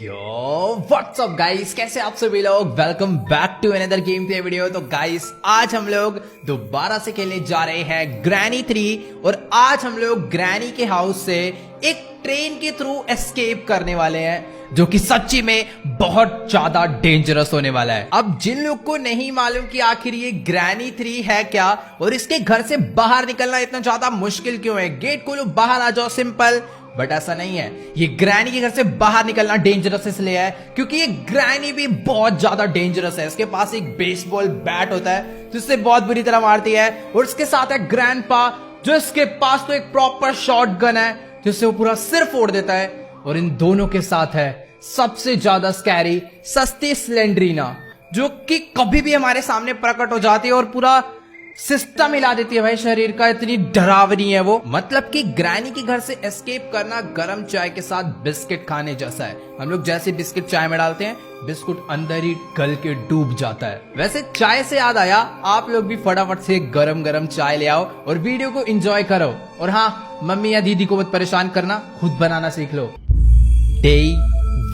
यो WhatsApp guys, कैसे आप सभी लोग। Welcome back to another game play video. तो गाइस आज हम लोग दोबारा से खेलने जा रहे हैं ग्रैनी 3 और आज हम लोग ग्रैनी के हाउस से एक ट्रेन के थ्रू एस्केप करने वाले हैं जो कि सच्ची में बहुत ज्यादा डेंजरस होने वाला है। अब जिन लोग को नहीं मालूम कि आखिर ये ग्रैनी 3 है क्या और इसके घर से बाहर निकलना इतना ज्यादा मुश्किल क्यों है, गेट खोलो बाहर आ जाओ सिंपल, बट ऐसा नहीं है। ये ग्रैनी के घर से बाहर निकलना डेंजरस इसलिए है क्योंकि ये ग्रैनी भी बहुत ज्यादा डेंजरस है। इसके पास एक बेसबॉल बैट होता है जिससे बहुत बुरी तरह मारती है और इसके साथ है ग्रैंडपा जो इसके पास तो एक प्रॉपर शॉटगन है जिससे वो पूरा सिर फोड़ देता है। और इन दोनों के साथ है सबसे ज्यादा स्कैरी सस्ती स्लेंड्रीना जो कि कभी भी हमारे सामने प्रकट हो जाती है और पूरा सिस्टम हिला देती है भाई शरीर का, इतनी डरावनी है वो। मतलब कि ग्रैनी के घर से एस्केप करना गरम चाय के साथ बिस्किट खाने जैसा है। हम लोग जैसे बिस्किट चाय में डालते हैं बिस्कुट अंदर ही गल के डूब जाता है। वैसे चाय से याद आया, आप लोग भी फटाफट से गरम गरम चाय ले आओ और वीडियो को एंजॉय करो। और हाँ, मम्मी या दीदी को मत परेशान करना, खुद बनाना सीख लो। डे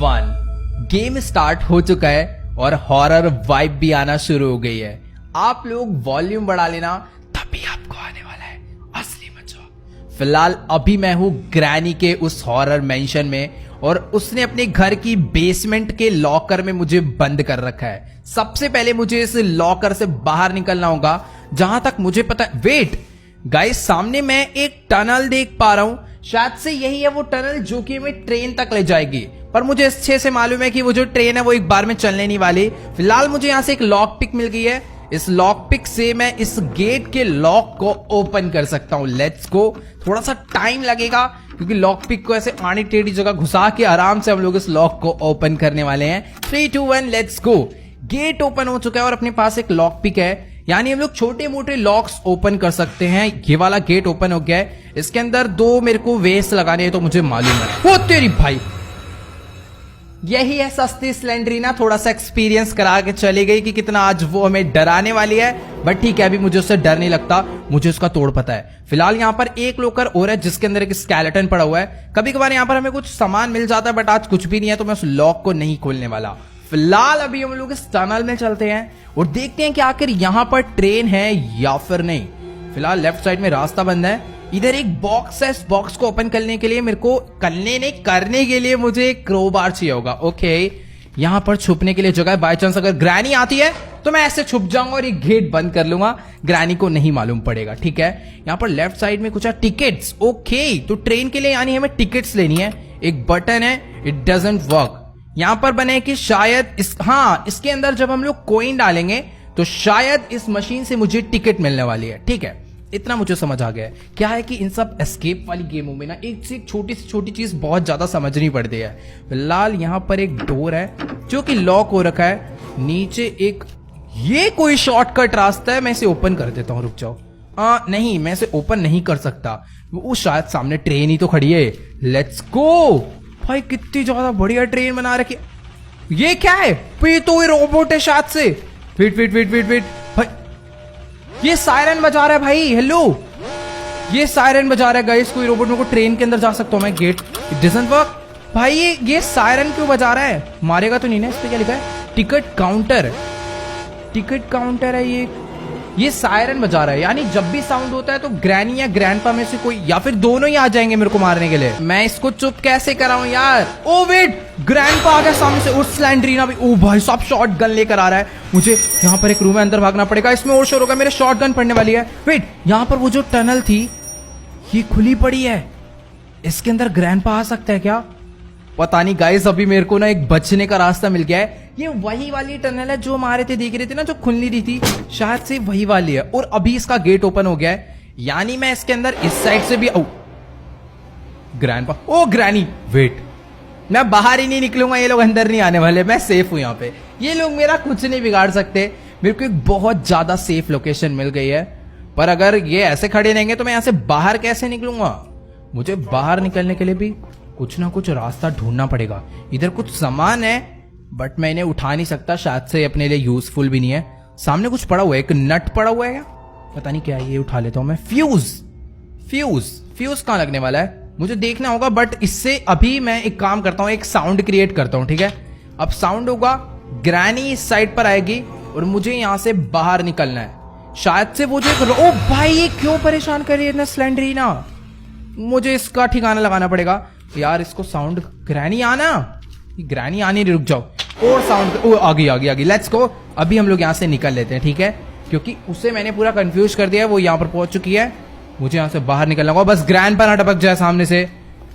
1 गेम स्टार्ट हो चुका है और हॉरर वाइब भी आना शुरू हो गई है। आप लोग वॉल्यूम बढ़ा लेना, तभी आपको आने वाला है असली मजा। फिलहाल अभी मैं हूं ग्रैनी के उस हॉरर मेंशन में और उसने अपने घर की बेसमेंट के लॉकर में मुझे बंद कर रखा है। सबसे पहले मुझे इस लॉकर से बाहर निकलना होगा जहां तक मुझे पता है। वेट गाइस, सामने मैं एक टनल देख पा रहा हूं, शायद से यही है वो टनल जो कि हमें ट्रेन तक ले जाएगी। पर मुझे अच्छे से मालूम है कि वो जो ट्रेन है वो एक बार में चलने नहीं वाली। फिलहाल मुझे यहां से एक लॉक पिक मिल गई है, इस लॉक पिक से मैं इस गेट के लॉक को ओपन कर सकता हूं। Let's go. थोड़ा सा टाइम लगेगा क्योंकि लॉक पिक को ऐसे आड़ी टेढ़ी जगह घुसा के आराम से हम लोग इस लॉक को ओपन करने वाले हैं। 3, 2, 1 लेट्स गो। गेट ओपन हो चुका है और अपने पास एक लॉक पिक है, यानी हम लोग छोटे मोटे लॉक्स ओपन कर सकते हैं। ये वाला गेट ओपन हो गया है, इसके अंदर 2 मेरे को वेस्ट लगाने हैं तो मुझे मालूम है। ओ तेरी भाई, यही है सस्ती स्लेंड्रीना, थोड़ा सा एक्सपीरियंस करा के चली गई कि कितना आज वो हमें डराने वाली है। बट ठीक है, अभी मुझे उससे डर नहीं लगता, मुझे उसका तोड़ पता है। फिलहाल यहाँ पर एक लॉकर और है जिसके अंदर एक स्केलेटन पड़ा हुआ है। कभी कभार यहाँ पर हमें कुछ सामान मिल जाता है बट आज कुछ भी नहीं है तो मैं उस लॉक को नहीं खोलने वाला। फिलहाल अभी हम लोग इस टनल में चलते हैं और देखते हैं कि आखिर यहाँ पर ट्रेन है या फिर नहीं। फिलहाल लेफ्ट साइड में रास्ता बंद है, इधर एक बॉक्स है। इस बॉक्स को ओपन करने के लिए मेरे को करने के लिए मुझे एक क्रोबार चाहिए होगा। ओके, यहां पर छुपने के लिए जगह है, बाय चांस अगर ग्रैनी आती है तो मैं ऐसे छुप जाऊंगा और ये गेट बंद कर लूंगा, ग्रैनी को नहीं मालूम पड़ेगा। ठीक है, यहां पर लेफ्ट साइड में कुछ है टिकट्स। ओके, तो ट्रेन के लिए यानी हमें टिकट्स लेनी है। एक बटन है, इट डजंट वर्क। यहां पर बने कि शायद इसके अंदर जब हम लोग कॉइन डालेंगे तो शायद इस मशीन से मुझे टिकट मिलने वाली है। ठीक है, इतना मुझे समझ आ गया है। क्या है कि इन सब एस्केप वाली गेमों में ना एक से एक छोटी से छोटी चीज बहुत ज्यादा समझनी पड़ती है। फिलहाल यहाँ पर एक डोर है जो कि लॉक हो रखा है, नीचे एक ये कोई शॉर्टकट रास्ता है, मैं इसे ओपन कर देता हूँ। रुक जाओ, नहीं मैं इसे ओपन नहीं कर सकता, वो शायद सामने ट्रेन ही तो खड़ी है। लेट्स गो भाई, कितनी ज्यादा बढ़िया ट्रेन बना रखी। ये क्या है? तो ये रोबोट है शायद से। Wait wait wait wait wait भाई, ये सायरन बजा रहा है भाई। हेलो, ये सायरन बजा रहा है गाइस। कोई रोबोट मेरे को ट्रेन के अंदर जा सकता हूं मैं। गेट इट डजंट वर्क भाई। ये सायरन क्यों बजा रहा है? मारेगा तो नहीं ना? इस पे क्या लिखा है? Ticket counter. टिकट काउंटर है ये सायरन बजा रहा है, यानी जब भी साउंड होता है तो ग्रैनी या ग्रैंडपा में से कोई या फिर दोनों ही आ जाएंगे मेरे को मारने के लिए। मैं इसको चुप कैसे कराऊं यार? ओ वेट, ग्रैंडपा आ गया सामने से और स्लेंड्रीना भी। ओ भाई साहब, शॉर्ट गन लेकर आ रहा है। मुझे यहाँ पर एक रूम है, अंदर भागना पड़ेगा। इसमें और शोर होगा, मेरे शॉर्ट गन पड़ने वाली है। वेट, यहाँ पर वो जो टनल थी ये खुली पड़ी है, इसके अंदर ग्रैंडपा आ सकता है क्या? पता नहीं गाइस, अभी मेरे को ना एक बचने का रास्ता मिल गया है। ये वही वाली टनल है जो हमारे थे देख रहे थे ना, जो खुल नहीं रही थी, शायद से वही वाली है। और अभी इसका गेट ओपन हो गया है, यानी मैं इसके अंदर इस साइड से भी ग्रैंडपा। ओ ग्रैनी, वेट, मैं बाहर ही नहीं निकलूंगा, ये लोग अंदर नहीं आने वाले, मैं सेफ हूं यहाँ पे। ये लोग मेरा कुछ नहीं बिगाड़ सकते। मेरे को एक बहुत ज्यादा सेफ लोकेशन मिल गई है, पर अगर ये ऐसे खड़े रहेंगे तो मैं यहाँ से बाहर कैसे निकलूंगा? मुझे बाहर निकलने के लिए भी कुछ ना कुछ रास्ता ढूंढना पड़ेगा। इधर कुछ सामान है बट मैं इन्हें उठा नहीं सकता, शायद से अपने लिए यूजफुल भी नहीं है। सामने कुछ पड़ा हुआ है, एक नट पड़ा हुआ है क्या? पता नहीं क्या है, ये उठा लेता हूं मैं। फ्यूज कहां लगने वाला है? मुझे देखना होगा, बट इससे अभी मैं एक काम करता हूँ, एक साउंड क्रिएट करता हूँ, ठीक है। अब साउंड होगा, ग्रैनी इस साइड पर आएगी और मुझे यहाँ से बाहर निकलना है। शायद से वो जो ओ भाई ये क्यों परेशान कर रही है ना स्लेंडरीना, मुझे इसका ठिकाना लगाना पड़ेगा यार। इसको साउंड ग्रैनी आना, ग्रैनी आनी, रुक जाओ। और साउंड आ गई, लेट्स गो। अभी हम लोग यहाँ से निकल लेते हैं, ठीक है, क्योंकि उसे मैंने पूरा कंफ्यूज कर दिया है। वो यहाँ पर पहुंच चुकी है, मुझे यहाँ से बाहर निकलना होगा, बस ग्रैंड पर ना टपक जाए सामने से।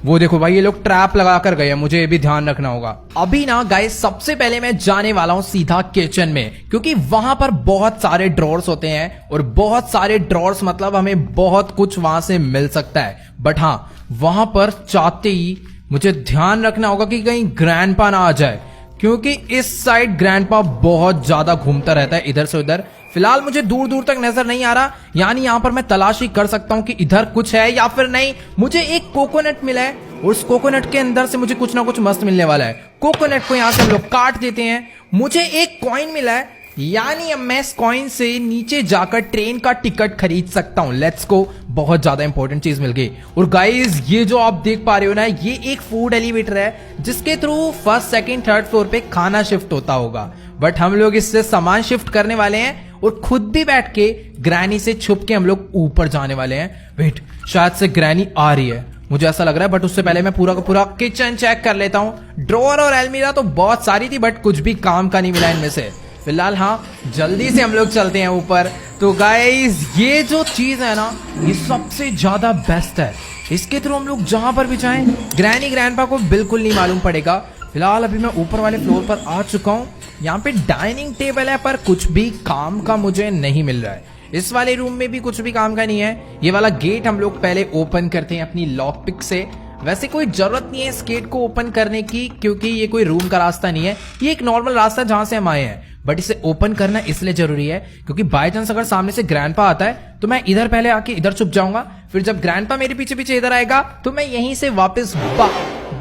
वो देखो भाई ये लोग ट्रैप लगा कर गए हैं, मुझे ये भी ध्यान रखना होगा। अभी ना गाइस सबसे पहले मैं जाने वाला हूं सीधा किचन में, क्योंकि वहां पर बहुत सारे ड्रॉर्स होते हैं और बहुत सारे ड्रॉर्स मतलब हमें बहुत कुछ वहां से मिल सकता है। बट हाँ, वहां पर चाहते ही मुझे ध्यान रखना होगा कि कहीं ग्रैंडपा ना आ जाए, क्योंकि इस साइड ग्रैंडपा बहुत ज्यादा घूमता रहता है इधर से उधर। फिलहाल मुझे दूर दूर तक नजर नहीं आ रहा, यानी यहाँ पर मैं तलाशी कर सकता हूँ कि इधर कुछ है या फिर नहीं। मुझे एक कोकोनट मिला है और उस कोकोनट के अंदर से मुझे कुछ ना कुछ मस्त मिलने वाला है। कोकोनट को यहाँ से हम लोग काट देते हैं। मुझे एक कॉइन मिला है, यानी अब मैं इस कॉइन से नीचे जाकर ट्रेन का टिकट खरीद सकता हूँ। लेट्स गो, बहुत ज्यादा इंपॉर्टेंट चीज मिल गई। और गाइस ये जो आप देख पा रहे हो ना, ये एक फूड एलिवेटर है जिसके through first second third floor पे खाना शिफ्ट होता होगा। बट हम लोग इससे सामान शिफ्ट करने वाले हैं और खुद भी बैठ के ग्रैनी से छुप के हम लोग ऊपर जाने वाले हैं। वेट, शायद से ग्रैनी आ रही है, मुझे ऐसा लग रहा है। बट उससे पहले मैं पूरा का पूरा किचन चेक कर लेता हूँ। ड्रॉअर और अलमीरा तो बहुत सारी थी, बट कुछ भी काम का नहीं मिला इनमें से। फिलहाल हाँ, जल्दी से हम लोग चलते हैं ऊपर। तो गाइस ये जो चीज है ना, ये सबसे ज्यादा बेस्ट है। इसके थ्रू हम लोग जहां पर भी जाएं, ग्रैनी ग्रैंडपा को बिल्कुल नहीं मालूम पड़ेगा। फिलहाल अभी मैं ऊपर वाले फ्लोर पर आ चुका हूँ। यहाँ पे डाइनिंग टेबल है, पर कुछ भी काम का मुझे नहीं मिल रहा है। इस वाले रूम में भी कुछ भी काम का नहीं है। ये वाला गेट हम लोग पहले ओपन करते हैं अपनी लॉक पिक से। वैसे कोई जरूरत नहीं है इस गेट को ओपन करने की, क्योंकि ये कोई रूम का रास्ता नहीं है, ये एक नॉर्मल रास्ता जहां से हम आए हैं। बट इसे ओपन करना इसलिए जरूरी है क्योंकि बाय चांस अगर सामने से ग्रैंडपा आता है तो मैं इधर पहले आके इधर छुप जाऊंगा। फिर जब ग्रैंडपा मेरे पीछे पीछे इधर आएगा तो मैं यहीं से वापस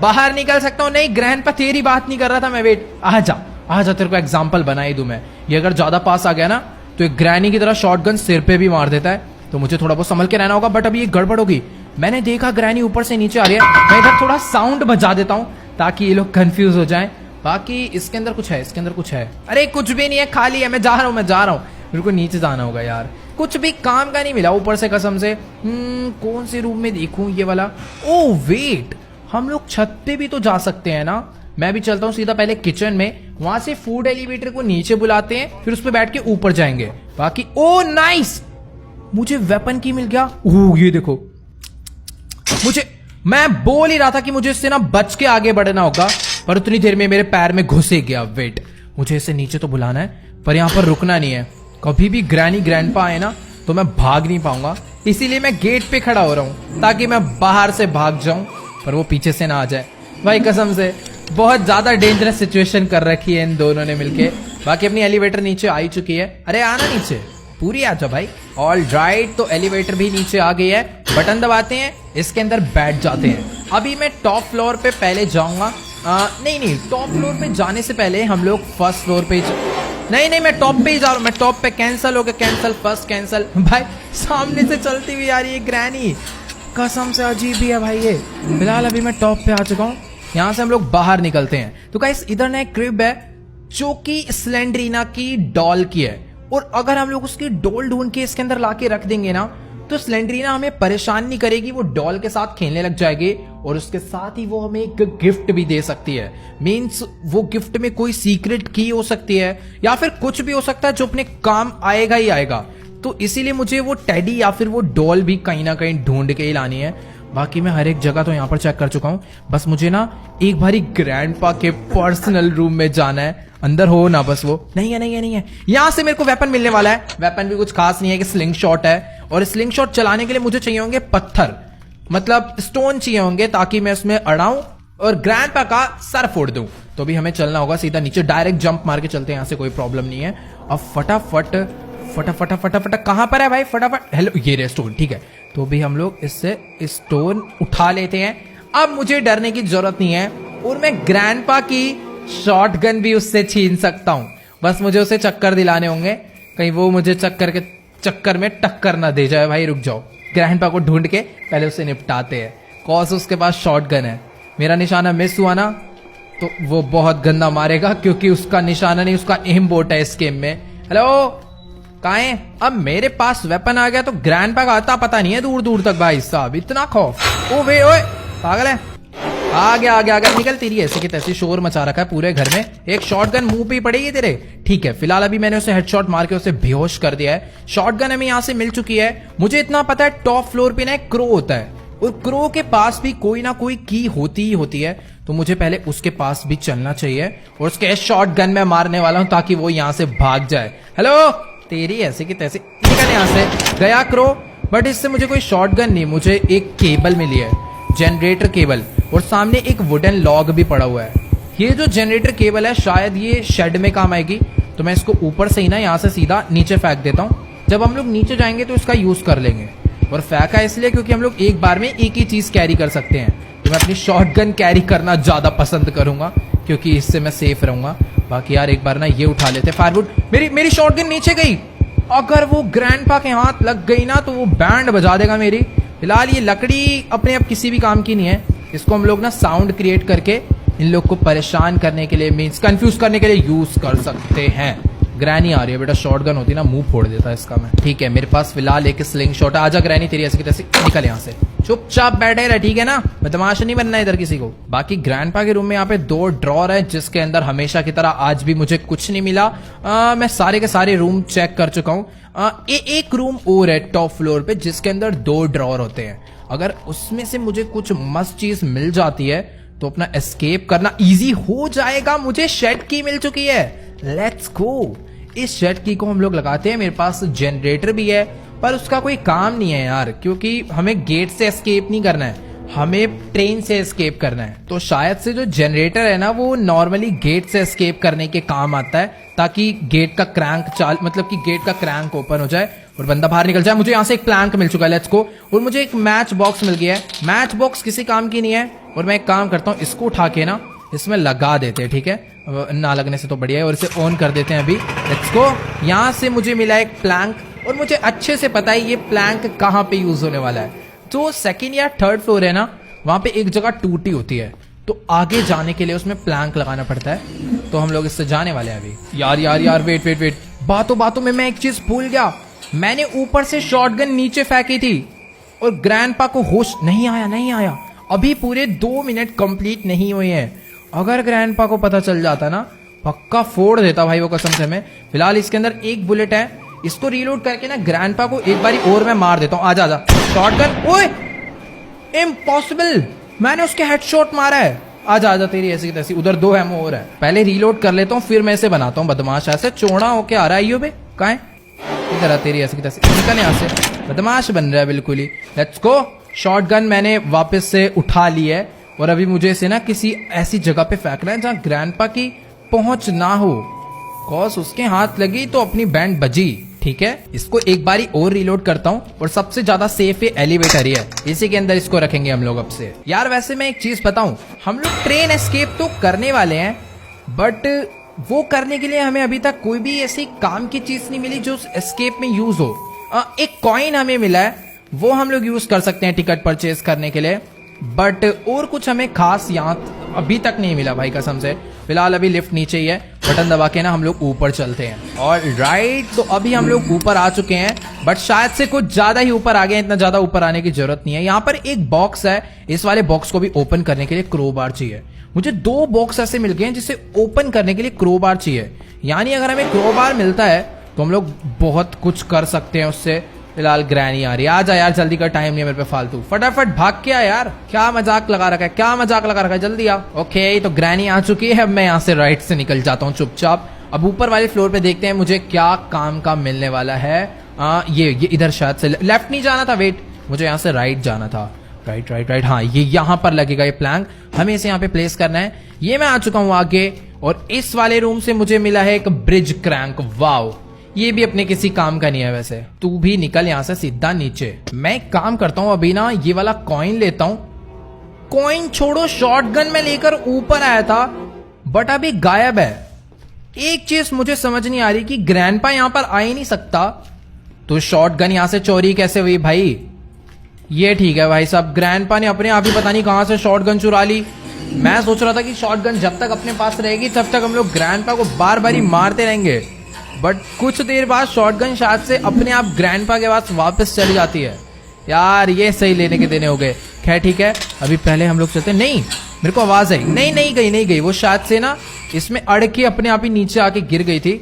बाहर निकल सकता हूँ। नहीं ग्रैंडपा तेरी बात नहीं कर रहा था मैं, वेट, आजा तेरे को एग्जाम्पल बनाई दूं मैं। ये अगर ज्यादा पास आ गया ना तो एक ग्रैनी की तरह शॉटगन सिर पे भी मार देता है, तो मुझे थोड़ा बहुत संभल के रहना होगा। बट अभी ये गड़बड़ होगी, मैंने देखा ग्रैनी ऊपर से नीचे आ रही है। मैं इधर थोड़ा साउंड बजा देता हूँ ताकि ये लोग कंफ्यूज हो जाएं। बाकी इसके अंदर कुछ है, इसके अंदर कुछ है। अरे कुछ भी नहीं है, खाली है। मैं जा रहा हूँ, मेरे को नीचे जाना होगा यार। कुछ भी काम का नहीं मिला ऊपर से कसम से। कौन से रूम में देखूं ये वाला? ओ वेट, हम लोग छत पे भी तो जा सकते हैं ना। मैं भी चलता हूँ सीधा पहले किचन में, वहां से फूड एलिवेटर को नीचे बुलाते हैं, फिर उस पर बैठ के ऊपर जाएंगे। बाकी ओ नाइस, मुझे वेपन की मिल गया। ओह ये देखो, मैं बोल ही रहा था कि मुझे इससे ना बच के आगे बढ़ना होगा, पर उतनी देर में मेरे पैर में घुस ही गया। वेट, मुझे इसे नीचे तो बुलाना है, पर यहाँ पर रुकना नहीं है। कभी भी ग्रैनी ग्रैंडपा आए ना तो मैं भाग नहीं पाऊंगा, इसीलिए मैं गेट पे खड़ा हो रहा हूँ ताकि मैं बाहर से भाग जाऊं, पर वो पीछे से ना आ जाए। भाई कसम से बहुत ज्यादा डेंजरस सिचुएशन कर रखी है इन दोनों ने मिलके। बाकी अपनी एलिवेटर नीचे आ ही चुकी है। अरे आना नीचे, पूरी आ जाओ भाई। ऑल राइट, तो एलिवेटर भी नीचे आ गई है। बटन दबाते हैं, इसके अंदर बैठ जाते हैं। अभी मैं टॉप फ्लोर पे पहले जाऊंगा। नहीं, टॉप फ्लोर पे जाने से पहले हम लोग फर्स्ट फ्लोर पे नहीं, मैं टॉप पे ही जा रहा हूँ। मैं टॉप पे कैंसिल हो गया, कैंसिल, फर्स्ट कैंसिल। भाई सामने से चलती हुई आ रही है ग्रैनी, कसम से अजीब ही है भाई ये। फिलहाल अभी मैं टॉप पे आ चुका हूँ, यहाँ से हम लोग बाहर निकलते हैं। तो गाइस इधर ना एक क्रिब है जो कि स्लेंडरीना की डॉल की है, और अगर हम लोग उसकी डॉल ढूंढ के इसके अंदर लाके रख देंगे ना तो स्लेंडरीना हमें परेशान नहीं करेगी, वो डॉल के साथ खेलने लग जाएगी और उसके साथ ही वो हमें एक गिफ्ट भी दे सकती है। मींस वो गिफ्ट में कोई सीक्रेट की हो सकती है या फिर कुछ भी हो सकता है जो अपने काम आएगा ही आएगा। तो इसीलिए मुझे वो टेडी या फिर वो डॉल भी कहीं ना कहीं ढूंढ के ही लानी है। बाकी मैं हर एक जगह तो यहाँ पर चेक कर चुका हूँ, बस मुझे ना एक बारी ग्रैंडपा के पर्सनल रूम में जाना है। अंदर हो ना बस वो। नहीं है। यहाँ से मेरे को वेपन मिलने वाला है। वेपन भी कुछ खास नहीं है कि स्लिंग शॉट है, और स्लिंग शॉट चलाने के लिए मुझे चाहिए होंगे पत्थर, मतलब स्टोन चाहिए होंगे ताकि मैं उसमें अड़ाऊं और ग्रैंडपा का सर फोड़ दूं। तो भी हमें चलना होगा सीधा नीचे, डायरेक्ट जंप मार के चलते हैं, यहाँ से कोई प्रॉब्लम नहीं है। अब फटाफट कहां पर है भाई? फटाफट, हेलो, ये रे स्टोन, ठीक है। तो भी हम लोग इससे स्टोन उठा लेते हैं। अब मुझे डरने की जरूरत नहीं है, और मैं ग्रैंडपा की शॉटगन भी उससे छीन सकता हूं। बस मुझे उसे चक्कर दिलाने होंगे, कहीं वो मुझे चक्कर में टक्कर ना दे जाए। भाई रुक जाओ, ग्रैंडपा को ढूंढ के पहले उसे निपटाते हैं। कॉज उसके पास शॉटगन है। मेरा निशाना मिस हुआ ना तो वो बहुत गंदा मारेगा, क्योंकि उसका निशाना नहीं, उसका एम बोट है इस गेम में। हेलो, कहाँ है? अब मेरे पास वेपन आ गया तो ग्रैंडपा का आता पता नहीं है दूर दूर तक। भाई साहब इतना खौफ। ओ वे ओए, पागल है। आ गया निकल। तेरी ऐसी की तैसी शोर मचा रखा है पूरे घर में। एक शॉटगन मुंह पे ही पड़ेगी तेरे। ठीक है, फिलहाल अभी मैंने उसे हेडशॉट मार के उसे बेहोश कर दिया है। शॉटगन हमें यहाँ से मिल चुकी है। मुझे इतना पता है टॉप फ्लोर पे ना एक क्रो होता है, और क्रो के पास भी कोई ना कोई की होती ही होती है, तो मुझे पहले उसके पास भी चलना चाहिए और उसके शॉटगन में मारने वाला हूं ताकि वो यहाँ से भाग जाए। हेलो, तेरी ऐसे की तैसे निकल यहाँ से। गया क्रो, बट इससे मुझे कोई शॉटगन नहीं, मुझे एक केबल मिली है, जनरेटर केबल, और सामने एक वुडन लॉग भी पड़ा हुआ है। ये जो जनरेटर केबल है शायद ये शेड में काम आएगी, तो मैं इसको ऊपर से ही ना यहाँ से सीधा नीचे फेंक देता हूँ। जब हम लोग नीचे जाएंगे तो इसका यूज कर लेंगे। और फेंका इसलिए क्योंकि हम लोग एक बार में एक ही चीज कैरी कर सकते हैं, तो मैं अपनी शॉटगन कैरी करना ज्यादा पसंद करूंगा क्योंकि इससे मैं सेफ रहूंगा। बाकी यार एक बार ना ये उठा लेते फायरवुड। मेरी शॉटगन नीचे गई। अगर वो ग्रैंडपा के हाथ लग गई ना तो वो बैंड बजा देगा मेरी। फिलहाल ये लकड़ी अपने आप किसी भी काम की नहीं है, इसको हम लोग ना साउंड क्रिएट करके इन लोग को परेशान करने के लिए, मीन्स कंफ्यूज करने के लिए यूज कर सकते हैं। ग्रैनी आ रही है बेटा, शॉटगन होती ना मुंह फोड़ देता इसका मैं। ठीक है, मेरे पास फिलहाल एक स्लिंग शॉट है। आजा ग्रैनी, तेरी ऐसी की तैसी निकल यहाँ से। चुपचाप बैठे रहे, ठीक है ना, बदमाश नहीं बनना इधर किसी को। बाकी ग्रैंडपा के रूम में यहाँ पे 2 ड्रॉर है, जिसके अंदर हमेशा की तरह आज भी मुझे कुछ नहीं मिला। मैं सारे के सारे रूम चेक कर चुका हूँ। एक रूम और है टॉप फ्लोर पे जिसके अंदर 2 ड्रॉर होते हैं। अगर उसमें से मुझे कुछ मस्त चीज मिल जाती है तो अपना एस्केप करना इजी हो जाएगा। मुझे शेड की मिल चुकी है, लेट्स गो। इस शेड की को हम लोग लगाते हैं। मेरे पास जनरेटर भी है पर उसका कोई काम नहीं है यार, क्योंकि हमें गेट से एस्केप नहीं करना है, हमें ट्रेन से एस्केप करना है। तो शायद से जो जनरेटर है ना वो नॉर्मली गेट से एस्केप करने के काम आता है, ताकि गेट का क्रैंक मतलब कि गेट का क्रैंक ओपन हो जाए और बंदा बाहर निकल जाए। मुझे यहाँ से एक प्लैंक मिल चुका है, लेट्स गो। और मुझे एक मैच बॉक्स मिल गया है। मैच बॉक्स किसी काम की नहीं है, और मैं एक काम करता हूँ, इसको उठा के ना इसमें लगा देते हैं, ठीक है, ना लगने से तो बढ़िया है। और इसे ऑन कर देते हैं अभी, लेट्स गो। यहाँ से मुझे मिला एक प्लैंक, और मुझे अच्छे से पता है ये प्लैंक कहाँ पे यूज होने वाला है। जो 2nd या 3rd फ्लोर है ना, वहां पे एक जगह टूटी होती है, तो आगे जाने के लिए उसमें प्लैंक लगाना पड़ता है। तो हम लोग इससे जाने वाले हैं अभी। यार वेट, बातों में मैं एक चीज भूल गया। मैंने ऊपर से शॉटगन नीचे फेंकी थी और ग्रैंडपा को होश नहीं आया। अभी पूरे 2 मिनट कंप्लीट नहीं हुए हैं। अगर ग्रैंडपा को पता चल जाता ना, पक्का फोड़ देता भाई वो, कसम से। मैं फिलहाल इसके अंदर एक बुलेट है, इसको रीलोड करके ना ग्रैंडपा को एक बारी और मैं मार देता हूँ। आजा शॉटगन। ओए इम्पॉसिबल, मैंने उसके हेडशॉट मारा है। आजा तेरी ऐसी तैसी। उधर 2 एमओ और है, पहले रीलोड कर लेता हूँ फिर मैं इसे बनाता हूँ बदमाश। ऐसे चौड़ा होके आ रहा है बे, कहाँ है? इधर तेरी ऐसी तैसी, निकल यहाँ से, बदमाश बन रहा है बिल्कुल ही। Let's go. शॉटगन मैंने वापस से उठा ली है, और अभी मुझे इसे ना किसी ऐसी जगह पे फेंकना है जहाँ ग्रैंडपा की पहुंच ना हो, कॉज उसके हाथ लगी तो अपनी बैंड बजी। ठीक है, इसको एक बारी और रीलोड करता हूँ, और सबसे ज्यादा सेफ ये एलिवेटर ही है, इसी के अंदर इसको रखेंगे हम लोग अब से। यार वैसे मैं एक चीज बताऊं, हम लोग ट्रेन एस्केप तो करने वाले हैं, बट वो करने के लिए हमें अभी तक कोई भी ऐसी काम की चीज नहीं मिली जो एस्केप में यूज हो। एक कॉइन हमें मिला है, वो हम लोग यूज कर सकते हैं टिकट परचेज करने के लिए, बट और कुछ हमें खास यहाँ अभी तक नहीं मिला भाई, कसम से। फिलहाल अभी लिफ्ट नीचे ही है, बटन दबा के ना हम लोग ऊपर चलते हैं। और राइट, तो अभी हम लोग ऊपर आ चुके हैं, बट शायद से कुछ ज्यादा ही ऊपर आ गए। इतना ज्यादा ऊपर आने की जरूरत नहीं है। यहाँ पर एक बॉक्स है, इस वाले बॉक्स को भी ओपन करने के लिए क्रोबार चाहिए। मुझे 2 बॉक्स ऐसे मिल गए हैं जिसे ओपन करने के लिए क्रोबार चाहिए, यानी अगर हमें क्रोबार मिलता है तो हम लोग बहुत कुछ कर सकते हैं उससे। फिलहाल ग्रैनी आ रही है, आजा यार, जल्दी का टाइम नहीं है मेरे पे फालतू, फटाफट भाग के आ यार। क्या मजाक लगा रखा है, जल्दी आ। ओके, तो ग्रैनी आ चुकी है, अब मैं यहाँ से राइट से निकल जाता हूँ चुपचाप। अब ऊपर वाले फ्लोर पे देखते हैं मुझे क्या काम का मिलने वाला है। ये इधर शायद से लेफ्ट नहीं जाना था, वेट, मुझे यहाँ से राइट जाना था। राइट, हाँ, ये यहाँ पर लगेगा ये प्लैंक, हमें इसे यहाँ पे प्लेस करना है। ये मैं आ चुका हूँ आगे, और इस वाले रूम से मुझे मिला है एक ब्रिज क्रैंक। वाओ, ये भी अपने किसी काम का नहीं है वैसे। तू भी निकल यहाँ से सीधा नीचे। मैं एक काम करता हूँ, अभी ना ये वाला कॉइन लेता हूँ। कॉइन छोड़ो, शॉटगन में लेकर ऊपर आया था, बट अभी गायब है। एक चीज मुझे समझ नहीं आ रही कि ग्रैंडपा यहाँ पर आ ही नहीं सकता, तो शॉटगन यहाँ से चोरी कैसे हुई भाई? ये ठीक है भाई साहब, ग्रैंडपा ने अपने आप ही पता नहीं कहां से शॉटगन चुरा ली। मैं सोच रहा था कि शॉटगन जब तक अपने पास रहेगी तब तक हम लोग ग्रैंडपा को बार बार ही मारते रहेंगे, बट कुछ देर बाद शॉटगन शायद से अपने आप ग्रैंडपा के पास वापस चली जाती है। यार ये सही लेने के देने हो गए। खैर ठीक है, अभी पहले हम लोग चलते। नहीं, मेरे को आवाज आई। नहीं गई। वो शायद से ना इसमें अड़ के अपने आप ही नीचे आके गिर गई थी।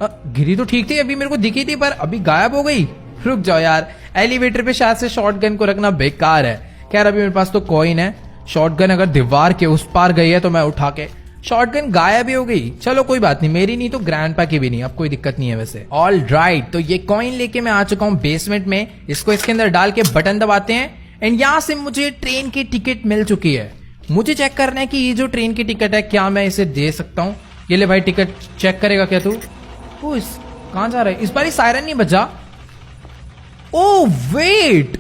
गिरी तो ठीक थी, अभी मेरे को दिखी थी, पर अभी गायब हो गई। रुक जाओ यार, एलिवेटर पे शायद से शॉटगन को रखना बेकार है। खैर अभी मेरे पास तो कॉइन है, शॉटगन अगर दीवार के उस पार गई है तो मैं उठा के, शॉटगन गायब ही हो गई। चलो कोई बात नहीं, मेरी नहीं तो ग्रैंडपा की भी नहीं, अब कोई दिक्कत नहीं है वैसे। ऑल राइट, तो ये कॉइन लेके मैं आ चुका हूँ बेसमेंट में। इसको इसके अंदर डाल के बटन दबाते हैं एंड यहाँ से मुझे ट्रेन की टिकट मिल चुकी है। मुझे चेक करना है कि ये जो ट्रेन की टिकट है क्या मैं इसे दे सकता हूँ। ये ले भाई टिकट, चेक करेगा क्या तू? कहाँ जा रहा है? इस बार सायरन नहीं बजा। ओ वेट,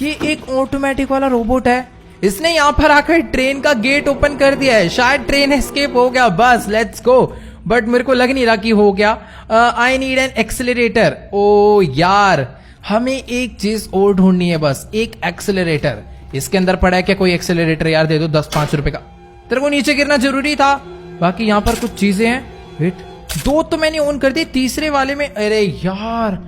ये एक ऑटोमेटिक वाला रोबोट है। इसने यहाँ पर आकर ट्रेन का गेट ओपन कर दिया है। शायद ट्रेन एस्केप हो गया, बस लेट्स गो। बट मेरे को लग नहीं रहा कि हो गया। I need an accelerator. ओ यार, हमें एक चीज और ढूंढनी है, बस एक एक्सेलरेटर। इसके अंदर पड़ा है क्या कोई एक्सेलरेटर? यार दे दो 10-5 रुपए का। तेरे को नीचे गिरना जरूरी था। बाकी यहाँ पर कुछ चीजें हैं। वेट, 2 तो मैंने ऑन कर दी, तीसरे वाले में अरे यार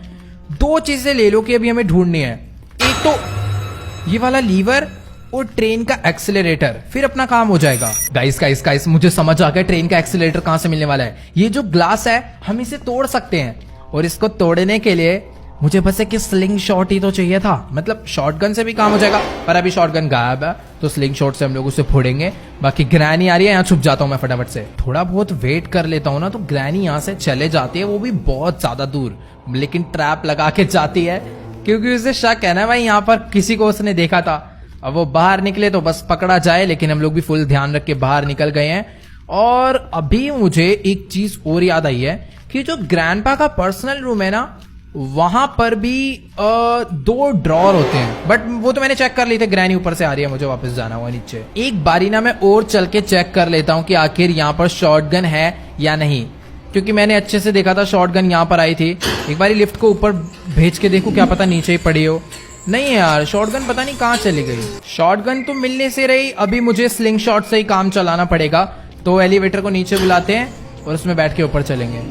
2 चीजें ले लो कि अभी हमें ढूंढनी है। एक तो ये वाला लीवर और ट्रेन का एक्सेलरेटर, फिर अपना काम हो जाएगा। गाइस मुझे समझ आ गया ट्रेन का एक्सेलरेटर कहां से मिलने वाला है। ये जो ग्लास है हम इसे तोड़ सकते हैं, और इसको तोड़ने के लिए मुझे बस एक स्लिंग शॉट ही तो चाहिए था। मतलब शॉटगन से भी काम हो जाएगा, पर अभी शॉटगन गायब है तो स्लिंग शॉट से हम लोग उसे फोड़ेंगे। बाकी ग्रैनी आ रही है, यहाँ छुप जाता हूँ मैं फटाफट से। थोड़ा बहुत वेट कर लेता हूँ ना तो ग्रैनी यहाँ से चले जाती है, वो भी बहुत ज्यादा दूर, लेकिन ट्रैप लगा के जाती है क्योंकि उसे शक है ना भाई यहाँ पर किसी को उसने देखा था। अब वो बाहर निकले तो बस पकड़ा जाए, लेकिन हम लोग भी फुल ध्यान रख के बाहर निकल गए हैं। और अभी मुझे एक चीज और याद आई है कि जो ग्रैंडपा का पर्सनल रूम है ना, वहां पर भी 2 ड्रॉर होते हैं, बट वो तो मैंने चेक कर लिए थे। ग्रैनी ऊपर से आ रही है, मुझे वापस जाना हुआ नीचे। एक बारी ना मैं और चल के चेक कर लेता हूँ कि आखिर यहाँ पर शॉटगन है या नहीं, क्योंकि मैंने अच्छे से देखा था शॉटगन यहाँ पर आई थी। एक बारी लिफ्ट को ऊपर भेज के देखूं, क्या पता नीचे ही पड़ी हो। नहीं यार, शॉटगन पता नहीं कहाँ चली गई। शॉटगन तो मिलने से रही, अभी मुझे स्लिंग शॉट से ही काम चलाना पड़ेगा। तो एलिवेटर को नीचे बुलाते हैं और उसमें बैठ के ऊपर चलेंगे।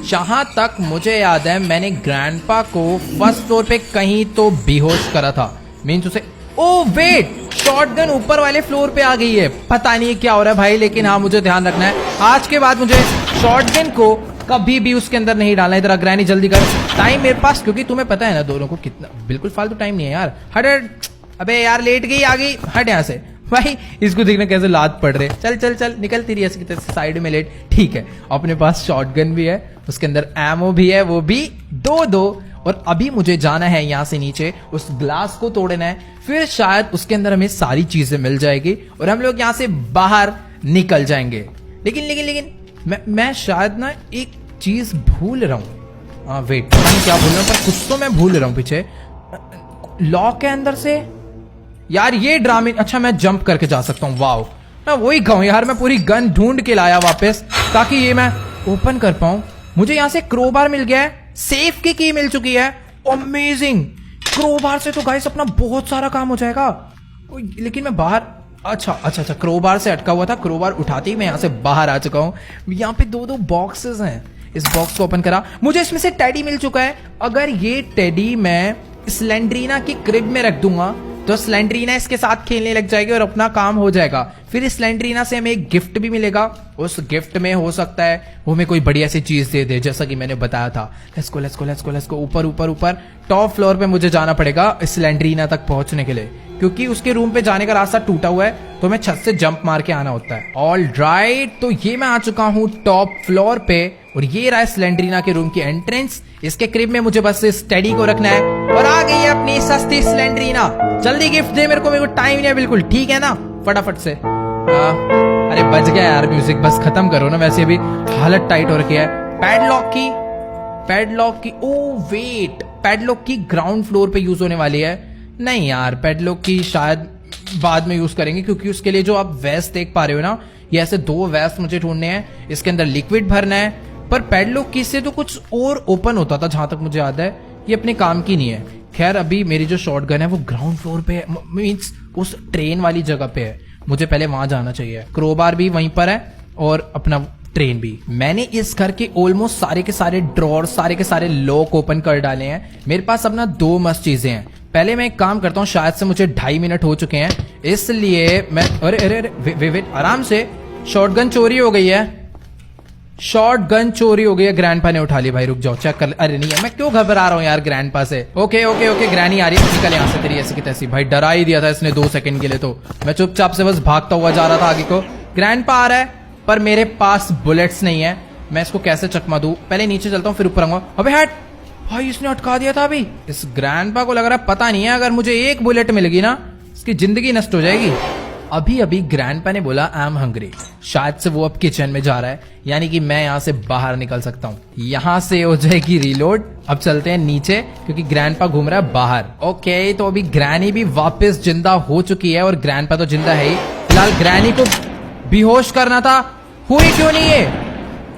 जहां तक मुझे याद है मैंने ग्रैंडपा को फर्स्ट फ्लोर पे कहीं तो बेहोश करा था, मीन्स उसे। ओ वेट, शॉटगन ऊपर वाले फ्लोर पे आ गई है। पता नहीं क्या हो रहा है भाई, लेकिन हाँ मुझे ध्यान रखना है, आज के बाद मुझे शॉटगन को कभी भी उसके अंदर नहीं डालना। इधर ग्रैनी जल्दी कर, टाइम मेरे पास, क्योंकि तुम्हें पता है ना दोनों को कितना बिल्कुल फालतू टाइम नहीं है यार। हट, अबे यार लेट गई, आ गई, हट यहाँ से। भाई इसको देखना कैसे लात पड़ रहे। चल चल चल, निकलती रही ऐसे की तरह साइड में लेट। ठीक है, अपने पास शॉटगन भी है, उसके अंदर एमो भी है, वो भी 2-2। और अभी मुझे जाना है यहाँ से नीचे, उस ग्लास को तोड़ना है, फिर शायद उसके अंदर हमें सारी चीजें मिल जाएगी और हम लोग यहाँ से बाहर निकल जाएंगे। लेकिन मैं शायद ना एक चीज भूल रहा हूँ। वेट, पता नहीं क्या भूल रहा हूँ, पर कुछ तो मैं भूल रहा हूँ पीछे। लॉक के अंदर से यार ये ड्रामे। अच्छा, मैं जंप करके जा सकता हूँ। वाओ, मैं वही कहूँ यार, मैं पूरी गन ढूंढ के लाया वापस ताकि ये मैं ओपन कर पाऊं। मुझे यहाँ से क्रोबार मिल गया है, सेफ की की मिल चुकी है। अमेजिंग, क्रोबार से तो गाइस अपना बहुत सारा काम हो जाएगा। लेकिन मैं बाहर, अच्छा, क्रोबार से अटका हुआ था, क्रोबार उठाते ही मैं यहाँ से बाहर आ चुका हूँ। यहाँ पे 2-2 बॉक्सेस हैं, इस बॉक्स को ओपन करा, मुझे इसमें से टेडी मिल चुका है। अगर ये टेडी मैं स्लेंड्रीना की क्रिब में रख दूंगा तो स्लेंड्रीना इसके साथ खेलने लग जाएगी और अपना काम हो जाएगा। फिर स्लेंड्रीना से हमें एक गिफ्ट भी मिलेगा, उस गिफ्ट में हो सकता है वो हमें कोई बढ़िया सी चीज दे दे, जैसा कि मैंने बताया था। लेट्स गो ऊपर टॉप फ्लोर पे मुझे जाना पड़ेगा स्लेंड्रीना तक पहुंचने के लिए, क्योंकि उसके रूम पे जाने का रास्ता टूटा हुआ है, तो मैं छत से जंप मार के आना होता है। ऑल राइट, तो ये मैं आ चुका हूँ टॉप फ्लोर पे और ये रहा स्लेंड्रीना के रूम की एंट्रेंस। इसके क्रिब में मुझे बस स्टडी को रखना है और आ गई है अपनी सस्ती स्लेंड्रीना। जल्दी गिफ्ट दे मेरे को टाइम नहीं है बिल्कुल, ठीक है ना? फटाफट से। अरे बज गया यार म्यूजिक, बस खत्म करो ना, वैसे अभी हालत टाइट हो रखी है। पैडलॉक की ओ वेट, पैडलॉक की ग्राउंड फ्लोर पे यूज होने वाली है। नहीं यार, पैडलॉक की शायद बाद में यूज करेंगे, क्योंकि उसके लिए जो आप वेस्ट देख पा रहे हो ना, ये ऐसे 2 वेस्ट मुझे ढूंढने हैं, इसके अंदर लिक्विड भरना है। पर पैडलॉक की से तो कुछ और ओपन होता था जहां तक मुझे याद है, ये अपने काम की नहीं है। खैर अभी मेरी जो शॉटगन है वो ग्राउंड फ्लोर पे है, मीन्स उस ट्रेन वाली जगह पे है। मुझे पहले वहां जाना चाहिए। क्रोबार भी वहीं पर है और अपना ट्रेन भी। मैंने इस घर के ऑलमोस्ट सारे के सारे ड्रॉर, सारे के सारे लॉक ओपन कर डाले हैं। मेरे पास अपना 2 मस्त चीजें हैं। पहले मैं एक काम करता हूँ, शायद से मुझे 2.5 मिनट हो चुके हैं, इसलिए मैं अरे अरे अरे वेट आराम से। शॉटगन चोरी हो गई है, शॉटगन चोरी हो गई है। ग्रैंडपा ने उठा ली। भाई रुक जाओ, चेक कर। अरे नहीं है, मैं क्यों घबरा रहा हूँ यार ग्रैंडपा से। ओके ओके ओके, ग्रैनी आ रही है, निकल यहाँ से तेरी ऐसी की तैसी। भाई डरा ही दिया था इसने 2 सेकंड के लिए, तो मैं चुपचाप से बस भागता हुआ जा रहा था आगे को। ग्रैंडपा आ रहा है पर मेरे पास बुलेट्स नहीं है। मैं इसको कैसे चकमा दूं? पहले नीचे चलता हूँ फिर ऊपर आऊंगा। अबे हट भाई, इसने अटका दिया था। अभी इस ग्रैंडपा को लग रहा है पता नहीं है, अगर मुझे एक बुलेट मिलेगी ना इसकी जिंदगी नष्ट हो जाएगी। अभी अभी ग्रैंडपा ने बोला आई एम हंग्री, शायद से वो अब किचन में जा रहा है, यानी कि मैं यहाँ से बाहर निकल सकता हूँ। यहाँ से हो जाएगी रीलोड। अब चलते हैं नीचे क्योंकि ग्रैंडपा घूम रहा है बाहर। ओके, तो अभी ग्रैनी भी वापस जिंदा हो चुकी है और ग्रैंडपा तो जिंदा है ही। फिलहाल ग्रैनी को बेहोश करना था, हुई क्यों नहीं है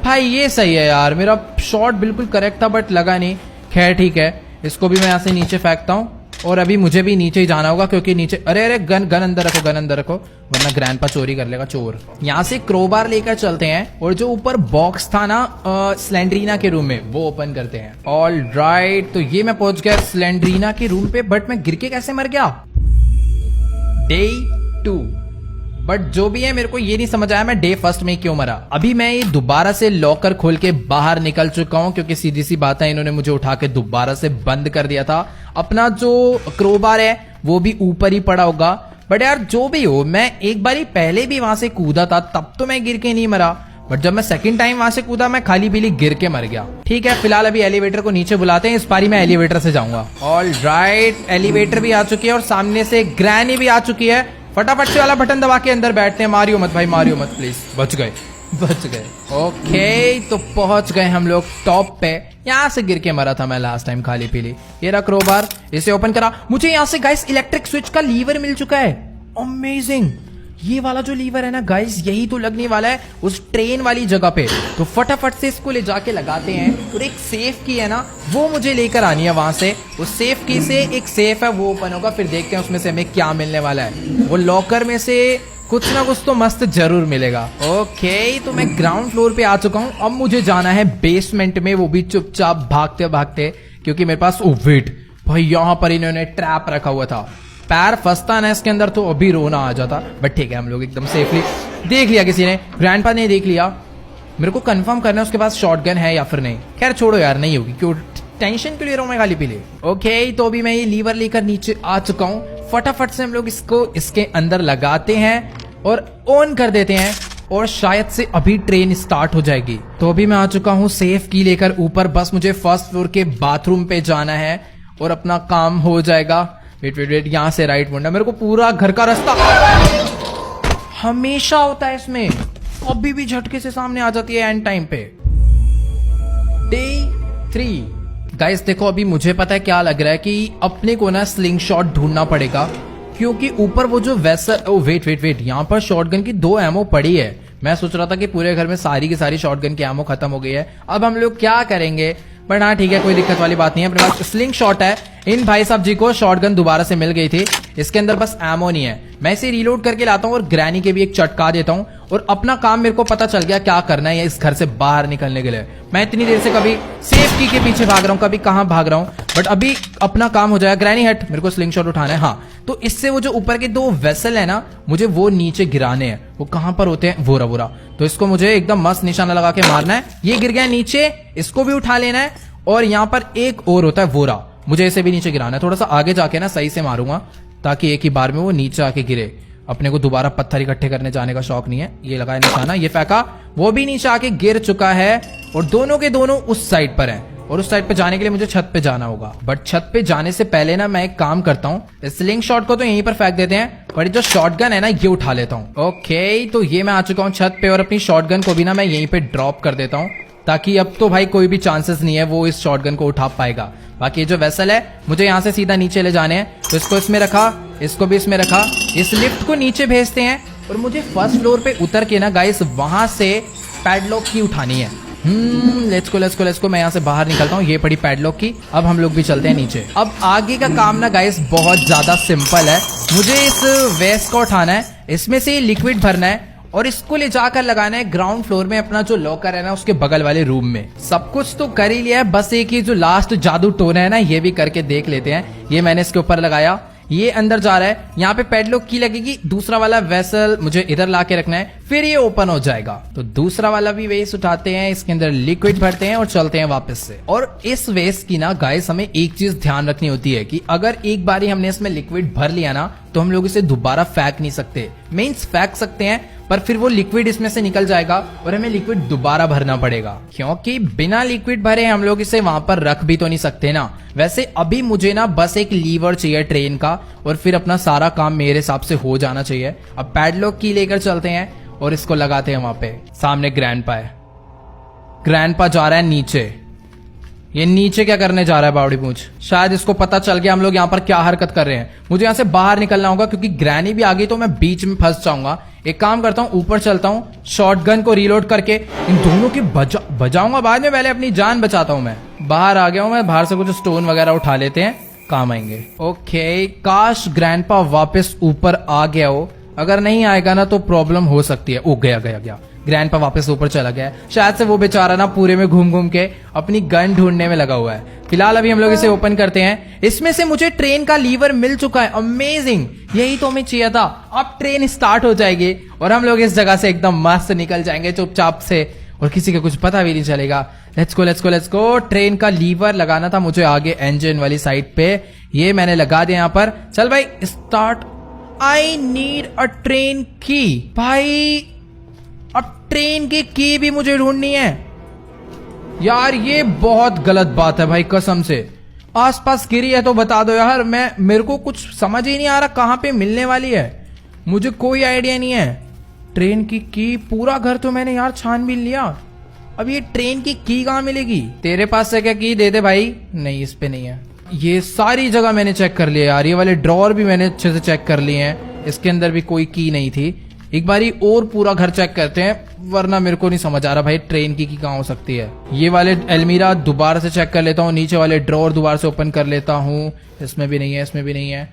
भाई? ये सही है यार, मेरा शॉट बिल्कुल करेक्ट था बट लगा नहीं। खैर ठीक है, इसको भी मैं यहाँ से नीचे फेंकता हूँ और अभी मुझे भी नीचे ही जाना होगा क्योंकि नीचे अरे अरे गन अंदर रखो, गन अंदर रखो वरना ग्रैंडपा चोरी कर लेगा, चोर। यहाँ से क्रोबार लेकर चलते हैं और जो ऊपर बॉक्स था ना स्लेंड्रीना के रूम में, वो ओपन करते हैं। ऑल राइट, तो ये मैं पहुंच गया स्लेंड्रीना के रूम पे, बट मैं गिर के कैसे मर गया? Day 2। बट जो भी है मेरे को ये नहीं समझ आया मैं डे 1 में क्यों मरा। अभी मैं ये दोबारा से लॉकर खोल के बाहर निकल चुका हूं क्योंकि सीधी सी बात है, इन्होंने मुझे उठा के दोबारा से बंद कर दिया था। अपना जो क्रोबार है वो भी ऊपर ही पड़ा होगा। बट यार जो भी हो, मैं एक बारी पहले भी वहां से कूदा था, तब तो मैं गिर के नहीं मरा, बट जब मैं सेकंड टाइम वहां से कूदा मैं खाली पीली गिर के मर गया। ठीक है, फिलहाल अभी एलिवेटर को नीचे बुलाते हैं, इस बारी मैं एलिवेटर से जाऊंगा। ऑल राइट, एलिवेटर भी आ चुकी है और सामने से ग्रैनी भी आ चुकी है। फटाफट से वाला बटन दबा के अंदर बैठते हैं। मारियो मत भाई, मारियो मत प्लीज। बच गए बच गए। ओके, तो पहुंच गए हम लोग टॉप पे। यहाँ से गिर के मरा था मैं लास्ट टाइम खाली पीली। ये रहा क्रोबार, इसे ओपन करा। मुझे यहाँ से गाइस इलेक्ट्रिक स्विच का लीवर मिल चुका है। अमेजिंग, ये वाला जो लीवर है ना गाइस, यही तो लगने वाला है उस ट्रेन वाली जगह पे। तो फटाफट से इसको ले जाके लगाते हैं और एक सेफ की है ना, वो मुझे लेकर आनी है वहां से। उस सेफ की से एक सेफ है वो ओपन होगा, फिर देखते हैं उसमें से हमें क्या मिलने वाला है। वो लॉकर में से कुछ ना कुछ तो मस्त जरूर मिलेगा। ओके, तो मैं ग्राउंड फ्लोर पे आ चुका हूँ। अब मुझे जाना है बेसमेंट में, वो भी चुपचाप भागते भागते, क्योंकि मेरे पास ओ वेट भाई, यहाँ पर इन्होंने ट्रैप रखा हुआ था। पैर फंसता ना इसके अंदर तो अभी रोना आ जाता, बट ठीक है हम लोग एकदम सेफली। देख लिया किसी ने, ग्रैंडपा ने देख लिया। मेरे को कंफर्म करना है उसके पास शॉटगन है या फिर नहीं। खैर छोड़ो यार, नहीं होगी, क्यों टेंशन क्यों ले रहा हूं मैं खाली पीले। ओके, तो अभी मैं ये लीवर लेकर नीचे आ चुका हूँ। फटाफट से हम लोग इसको इसके अंदर लगाते हैं और ऑन कर देते हैं और शायद से अभी ट्रेन स्टार्ट हो जाएगी। तो अभी मैं आ चुका हूँ सेफ की लेकर ऊपर, बस मुझे फर्स्ट फ्लोर के बाथरूम पे जाना है और अपना काम हो जाएगा। वेट वेट वेट, यहाँ से राइट मुंडा, मेरे को पूरा घर का रास्ता हमेशा होता है इसमें, अभी भी झटके से सामने आ जाती है एंड टाइम पे। डे 3 गाइस, देखो अभी मुझे पता है क्या लग रहा है कि अपने को ना स्लिंग शॉट ढूंढना पड़ेगा, क्योंकि ऊपर वो जो vessel, oh wait wait wait, यहाँ पर शॉटगन की 2 एमओ पड़ी है। मैं सोच रहा था कि पूरे घर में सारी की सारी शॉटगन की एमओ खत्म हो गई है। अब हम लोग क्या करेंगे, बट हाँ ठीक है, कोई दिक्कत वाली बात नहीं है। अपने पास स्लिंग शॉट है। इन भाई साहब जी को शॉटगन दोबारा से मिल गई थी, इसके अंदर बस एमो नहीं है। मैं इसे रीलोड करके लाता हूँ और ग्रैनी के भी एक चटका देता हूँ और अपना काम मेरे को पता चल गया क्या करना है इस घर से बाहर निकलने के लिए। मैं इतनी देर से कभी सेफ की के पीछे भाग रहा हूँ, कभी कहाँ भाग रहा हूँ, बट अभी अपना काम हो जाएगा। ग्रैनी हट, मेरे को स्लिंग शॉट उठाना है। हाँ, तो इससे वो जो ऊपर के 2 वेसल है ना, मुझे वो नीचे गिराने हैं। वो कहाँ पर होते हैं, वोरा वोरा, तो इसको मुझे एकदम मस्त निशाना लगा के मारना है। ये गिर गया नीचे, इसको भी उठा लेना है और यहाँ पर एक और होता है वोरा, मुझे इसे भी नीचे गिराना है। थोड़ा सा आगे जाके ना सही से मारूंगा ताकि एक ही बार में वो नीचे आके गिरे। अपने को दोबारा पत्थर इकट्ठे करने जाने का शौक नहीं है। ये लगाया निशाना, ये फेंका, वो भी नीचे आके गिर चुका है और दोनों के दोनों उस साइड पर हैं और उस साइड पे जाने के लिए मुझे छत पे जाना होगा। बट छत पे जाने से पहले ना मैं एक काम करता हूँ, स्लिंग शॉट को तो यहीं पर फेंक देते हैं, पर जो शॉटगन है ना ये उठा लेता हूँ। ओके, तो ये मैं आ चुका हूँ छत पे और अपनी शॉटगन को भी ना मैं यहीं पे ड्रॉप कर देता हूँ, ताकि अब तो भाई कोई भी चांसेस नहीं है वो इस शॉटगन को उठा पाएगा। बाकी जो वेसल है मुझे यहाँ से सीधा नीचे ले जाने हैं, तो इसको इसमें रखा, इसको भी इसमें रखा। इस लिफ्ट को नीचे भेजते हैं और मुझे फर्स्ट फ्लोर पे उतर के ना गाइस वहां से पैडलॉक की उठानी है। लेट्स को मैं यहाँ से बाहर निकलता हूँ। ये पड़ी पैडलॉक की। अब हम लोग भी चलते हैं नीचे। अब आगे का काम ना गाइस बहुत ज्यादा सिंपल है। मुझे इस वेस्ट को उठाना है, इसमें से लिक्विड भरना है और इसको ले जाकर लगाना है ग्राउंड फ्लोर में अपना जो लॉकर है ना उसके बगल वाले रूम में। सब कुछ तो कर ही लिया है, बस एक ही जो लास्ट जादू टोन है ना ये भी करके देख लेते हैं। ये मैंने इसके ऊपर लगाया, ये अंदर जा रहा है। यहाँ पे पैडलॉक की लगेगी। दूसरा वाला वेसल मुझे इधर ला के रखना है, फिर ये ओपन हो जाएगा। तो दूसरा वाला भी वेस्ट उठाते हैं, इसके अंदर लिक्विड भरते हैं और चलते हैं वापस से। और इस वेस्ट की ना गाइस हमें एक चीज ध्यान रखनी होती है कि अगर एक बार हमने इसमें लिक्विड भर लिया ना तो हम लोग इसे दोबारा फेंक नहीं सकते। मीन्स फेंक सकते हैं पर फिर वो लिक्विड इसमें से निकल जाएगा और हमें लिक्विड दोबारा भरना पड़ेगा, क्योंकि बिना लिक्विड भरे हम लोग इसे वहां पर रख भी तो नहीं सकते ना। वैसे अभी मुझे ना बस एक लीवर चाहिए ट्रेन का और फिर अपना सारा काम मेरे हिसाब से हो जाना चाहिए। अब पैडलॉक की लेकर चलते हैं और इसको लगाते हैं वहां पे। सामने ग्रैंडपा है, ग्रैंडपा जा रहा है नीचे। ये नीचे क्या करने जा रहा है बावड़ी पूंछ? शायद इसको पता चल गया हम लोग यहाँ पर क्या हरकत कर रहे हैं। मुझे यहाँ से बाहर निकलना होगा क्योंकि ग्रैनी भी आ गई तो मैं बीच में फंस जाऊंगा। एक काम करता हूँ, ऊपर चलता हूँ, शॉटगन को रीलोड करके इन दोनों की बजाऊंगा बाद में। पहले अपनी जान बचाता हूँ। मैं बाहर आ गया हूँ, मैं बाहर से कुछ स्टोन वगैरह उठा लेते हैं, काम आएंगे। ओके, काश ग्रैंडपा वापस ऊपर आ गया हो। अगर नहीं आएगा ना तो प्रॉब्लम हो सकती है। ओ गया ग्रैंडपा वापस ऊपर चला गया। शायद से वो बेचारा ना पूरे में घूम घूम के अपनी गन ढूंढने में लगा हुआ है। फिलहाल अभी हम लोग इसे ओपन करते हैं। इसमें से मुझे ट्रेन का लीवर मिल चुका है। अमेजिंग, यही तो हमें चाहिए था। अब ट्रेन स्टार्ट हो जाएगी और हम लोग इस जगह से एकदम मस्त निकल जाएंगे चुपचाप से और किसी का कुछ पता भी नहीं चलेगा। Let's go. ट्रेन का लीवर लगाना था मुझे आगे इंजन वाली साइड पे। ये मैंने लगा दिया यहाँ पर। चल भाई start. I need a train की। भाई अब ट्रेन की भी मुझे ढूंढनी है यार। ये बहुत गलत बात है भाई, कसम से। आसपास गिरी है तो बता दो यार। मेरे को कुछ समझ ही नहीं आ रहा कहां पे मिलने वाली है। मुझे कोई आइडिया नहीं है। ट्रेन की पूरा घर तो मैंने यार छान भी लिया। अब ये ट्रेन की कहां मिलेगी? तेरे पास से क्या की दे दे भाई। नहीं, इस पे नहीं है। ये सारी जगह मैंने चेक कर लिया यार। ये वाले ड्रॉर भी मैंने अच्छे से चेक कर लिए हैं, इसके अंदर भी कोई की नहीं थी। एक बारी और पूरा घर चेक करते हैं, वरना मेरे को नहीं समझ आ रहा भाई ट्रेन की कहाँ हो सकती है। ये वाले अलमीरा दोबारा से चेक कर लेता हूँ, नीचे वाले ड्रॉर दोबारा से ओपन कर लेता हूँ। इसमें भी नहीं है, इसमें भी नहीं है।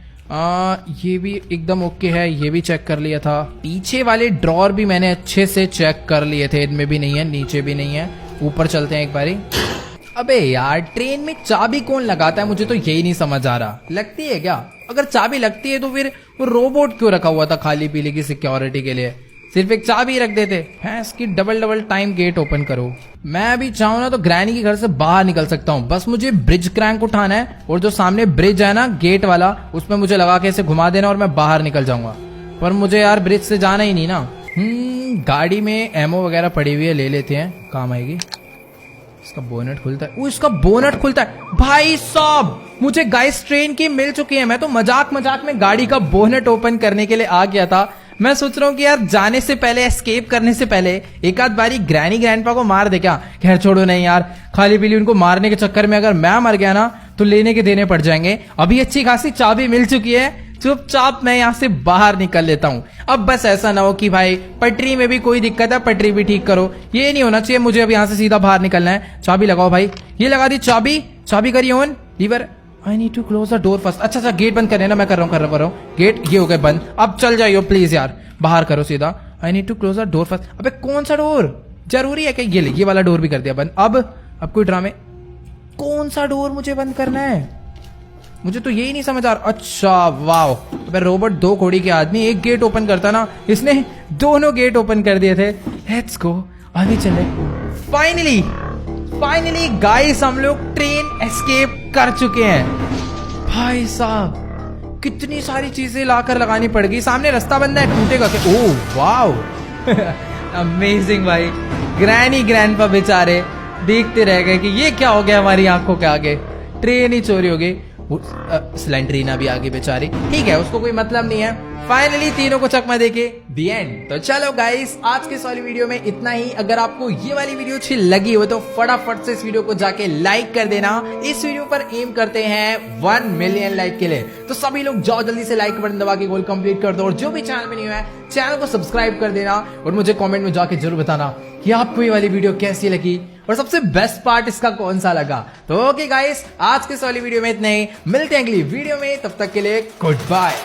ये भी एकदम ओके है, ये भी चेक कर लिया था। पीछे वाले ड्रॉर भी मैंने अच्छे से चेक कर लिए थे, इनमें भी नहीं है, नीचे भी नहीं है। ऊपर चलते हैं एक बारी। अबे यार, ट्रेन में चाबी कौन लगाता है? मुझे तो यही नहीं समझ आ रहा। लगती है क्या? अगर चाबी लगती है तो फिर वो रोबोट क्यों रखा हुआ था खाली पीली की सिक्योरिटी के लिए? सिर्फ एक चाबी रख देते। हैं इसकी डबल टाइम गेट ओपन करो। मैं अभी चाहूँ ना तो ग्रैनी के घर से बाहर निकल सकता हूँ। बस मुझे ब्रिज क्रैंक उठाना है और जो सामने ब्रिज है ना गेट वाला, उसमें मुझे लगा के इसे घुमा देना और मैं बाहर निकल जाऊंगा। पर मुझे यार ब्रिज से जाना ही नहीं ना। गाड़ी में एमओ वगैरह पड़ी हुई है, ले लेते हैं, काम आएगी। इसका बोनट खुलता है। इसका बोनट खुलता है। भाई साहब, मुझे गाइस ट्रेन की मिल चुकी है। मैं तो मजाक में गाड़ी का बोनट ओपन करने के लिए आ गया था। मैं सोच रहा हूँ कि यार जाने से पहले, एस्केप करने से पहले एक आध बारी ग्रैनी ग्रैंडपा को मार दे क्या। खैर छोड़ो, नहीं यार, खाली पीली उनको मारने के चक्कर में अगर मैं मर गया ना तो लेने के देने पड़ जाएंगे। अभी अच्छी खासी चाबी मिल चुकी है, चुपचाप मैं यहाँ से बाहर निकल लेता हूँ। अब बस ऐसा ना हो कि भाई पटरी में भी कोई दिक्कत है, पटरी भी ठीक करो। ये नहीं होना चाहिए। मुझे अब यहाँ से सीधा बाहर निकलना है। चाबी लगाओ भाई। ये लगा दी चाबी करिए on. Lever. I need to close the door first. अच्छा, गेट बंद करने ना, मैं कर रहा हूँ गेट। ये हो गए बंद। अब चल जाइयो प्लीज यार, बाहर करो सीधा। I need to close the door first. अबे कौन सा डोर? जरूरी है कि ये वाला डोर भी कर दिया बंद। अब कोई ड्रामे। कौन सा डोर मुझे बंद करना है? मुझे तो यही नहीं समझ आ रहा। अच्छा वाओ, अबे रोबोट दो कोड़ी के आदमी, एक गेट ओपन करता ना, इसने दोनों गेट ओपन कर दिए थे। लेट्स गो, आगे चले। फाइनली गाइस, हम लोग ट्रेन एस्केप कर चुके हैं। भाई साहब, कितनी सारी चीजें लाकर लगानी पड़ गई। सामने रास्ता बंद है, टूटेगा क्या? ओह वाओ, अमेजिंग भाई। ग्रैनी ग्रैंडपा बेचारे देखते रह गए कि ये क्या हो गया हमारी आंखों के आगे। ट्रेन ही चोरी हो गई। स्लेंड्रीना भी आगे बेचारी, ठीक है, उसको कोई मतलब नहीं है। फाइनली तीनों को चकमा देके दी एंड। तो चलो गाइस, आज के इस वाली वीडियो में इतना ही। अगर आपको ये वाली वीडियो अच्छी लगी हो तो फटाफट से इस वीडियो को जाके लाइक कर देना। इस वीडियो पर एम करते हैं 1 मिलियन लाइक के लिए। तो सभी लोग जाओ जल्दी से लाइक बटन दबा के गोल कंप्लीट कर दो। और जो भी चैनल में नहीं है, चैनल को सब्सक्राइब कर देना और मुझे कमेंट में जाके जरूर बताना कि आपको ये वाली वीडियो कैसी लगी। और सबसे बेस्ट पार्ट इसका कौन सा लगा। तो ओके गाइस, आज के इस वाली वीडियो में इतने ही, मिलते हैं अगली वीडियो में, तब तक के लिए गुड बाय।